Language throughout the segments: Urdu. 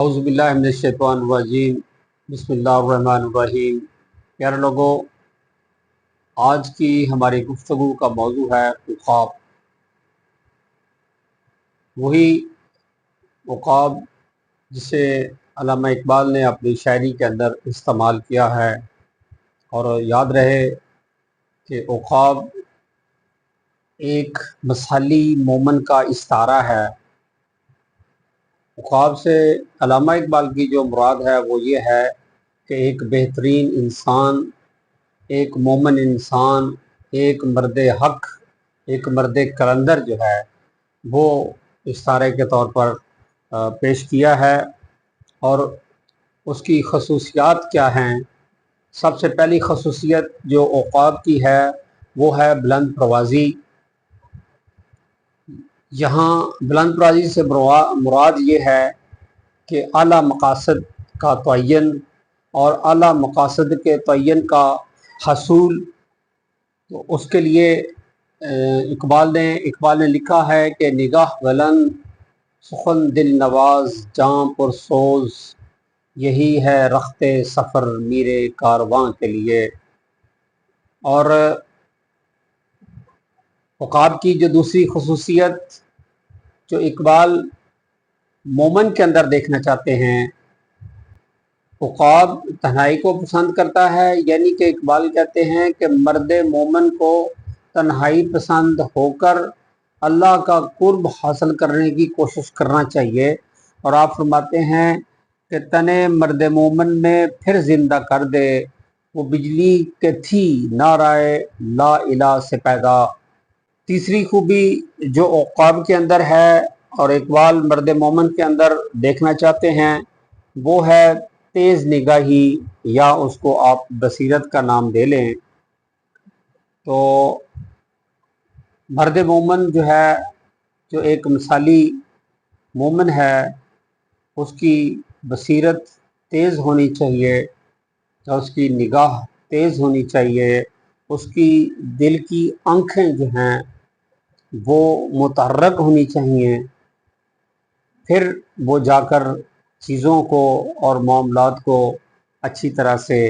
اعوذ باللہ من الشیطان الرجیم بسم اللہ الرحمن الرحیم۔ پیارے لوگوں، آج کی ہماری گفتگو کا موضوع ہے عقاب۔ وہی عقاب جسے علامہ اقبال نے اپنی شاعری کے اندر استعمال کیا ہے، اور یاد رہے کہ عقاب ایک مثالی مومن کا استعارہ ہے۔ عقاب سے علامہ اقبال کی جو مراد ہے وہ یہ ہے کہ ایک بہترین انسان، ایک مومن انسان، ایک مرد حق، ایک مرد کلندر جو ہے وہ استعارے کے طور پر پیش کیا ہے۔ اور اس کی خصوصیات کیا ہیں؟ سب سے پہلی خصوصیت جو عقاب کی ہے وہ ہے بلند پروازی۔ یہاں بلند پروازی سے مراد یہ ہے کہ اعلیٰ مقاصد کا تعین اور اعلیٰ مقاصد کے تعین کا حصول، تو اس کے لیے اقبال نے لکھا ہے کہ نگاہ بلند سخن دل نواز جاں پر سوز، یہی ہے رخت سفر میرے کارواں کے لیے۔ اور عقاب کی جو دوسری خصوصیت جو اقبال مومن کے اندر دیکھنا چاہتے ہیں، عقاب تنہائی کو پسند کرتا ہے، یعنی کہ اقبال کہتے ہیں کہ مرد مومن کو تنہائی پسند ہو کر اللہ کا قرب حاصل کرنے کی کوشش کرنا چاہیے۔ اور آپ فرماتے ہیں کہ تنے مرد مومن میں پھر زندہ کر دے، وہ بجلی کے تھی نعرہ لا الہ سے پیدا۔ تیسری خوبی جو عقاب کے اندر ہے اور اقبال مرد مومن کے اندر دیکھنا چاہتے ہیں وہ ہے تیز نگاہی، یا اس کو آپ بصیرت کا نام دے لیں۔ تو مرد مومن جو ہے، جو ایک مثالی مومن ہے، اس کی بصیرت تیز ہونی چاہیے، اس کی نگاہ تیز ہونی چاہیے، اس کی دل کی آنکھیں جو ہیں وہ متحرک ہونی چاہیے، پھر وہ جا کر چیزوں کو اور معاملات کو اچھی طرح سے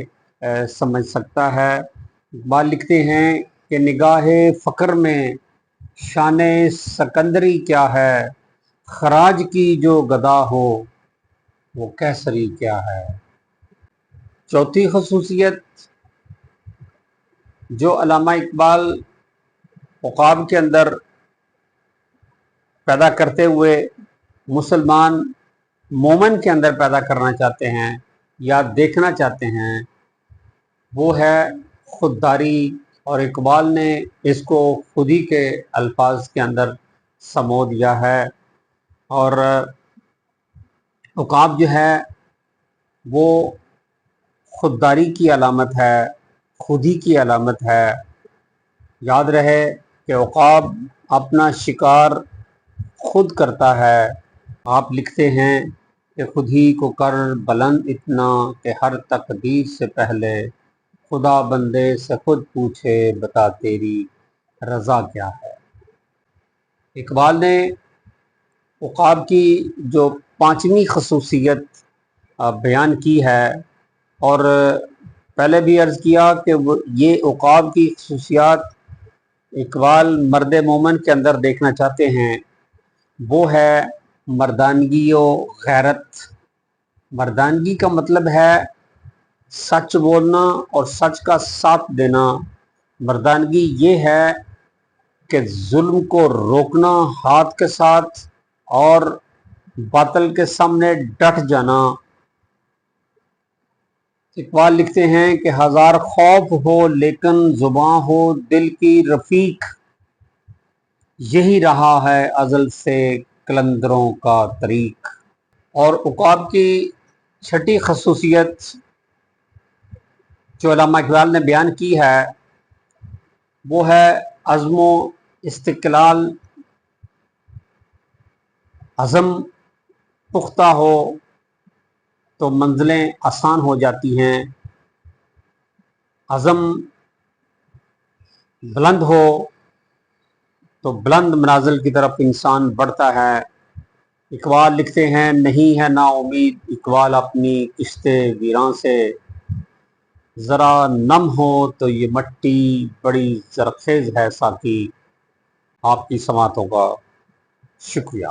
سمجھ سکتا ہے۔ اقبال لکھتے ہیں کہ نگاہ فقر میں شان سکندری کیا ہے، خراج کی جو گدا ہو وہ کیسری کیا ہے۔ چوتھی خصوصیت جو علامہ اقبال عقاب کے اندر پیدا کرتے ہوئے مسلمان مومن کے اندر پیدا کرنا چاہتے ہیں یا دیکھنا چاہتے ہیں وہ ہے خودداری، اور اقبال نے اس کو خودی کے الفاظ کے اندر سمو دیا ہے۔ اور عقاب جو ہے وہ خودداری کی علامت ہے، خودی کی علامت ہے۔ یاد رہے کہ عقاب اپنا شکار خود کرتا ہے۔ آپ لکھتے ہیں کہ خود ہی کو کر بلند اتنا کہ ہر تقدیر سے پہلے خدا بندے سے خود پوچھے بتا تیری رضا کیا ہے۔ اقبال نے عقاب کی جو پانچویں خصوصیت بیان کی ہے، اور پہلے بھی عرض کیا کہ یہ عقاب کی خصوصیات اقبال مرد مومن کے اندر دیکھنا چاہتے ہیں، وہ ہے مردانگی و غیرت۔ مردانگی کا مطلب ہے سچ بولنا اور سچ کا ساتھ دینا۔ مردانگی یہ ہے کہ ظلم کو روکنا ہاتھ کے ساتھ اور باطل کے سامنے ڈٹ جانا۔ اقبال لکھتے ہیں کہ ہزار خوف ہو لیکن زباں ہو دل کی رفیق، یہی رہا ہے ازل سے قلندروں کا طریق۔ اور عقاب کی چھٹی خصوصیت جو علامہ اقبال نے بیان کی ہے وہ ہے عزم و استقلال۔ عزم پختہ ہو تو منزلیں آسان ہو جاتی ہیں، عزم بلند ہو تو بلند منازل کی طرف انسان بڑھتا ہے۔ اقبال لکھتے ہیں نہیں ہے نا امید اقبال اپنی کشت ویراں سے، ذرا نم ہو تو یہ مٹی بڑی زرخیز ہے ساقی۔ آپ کی سماعتوں کا شکریہ۔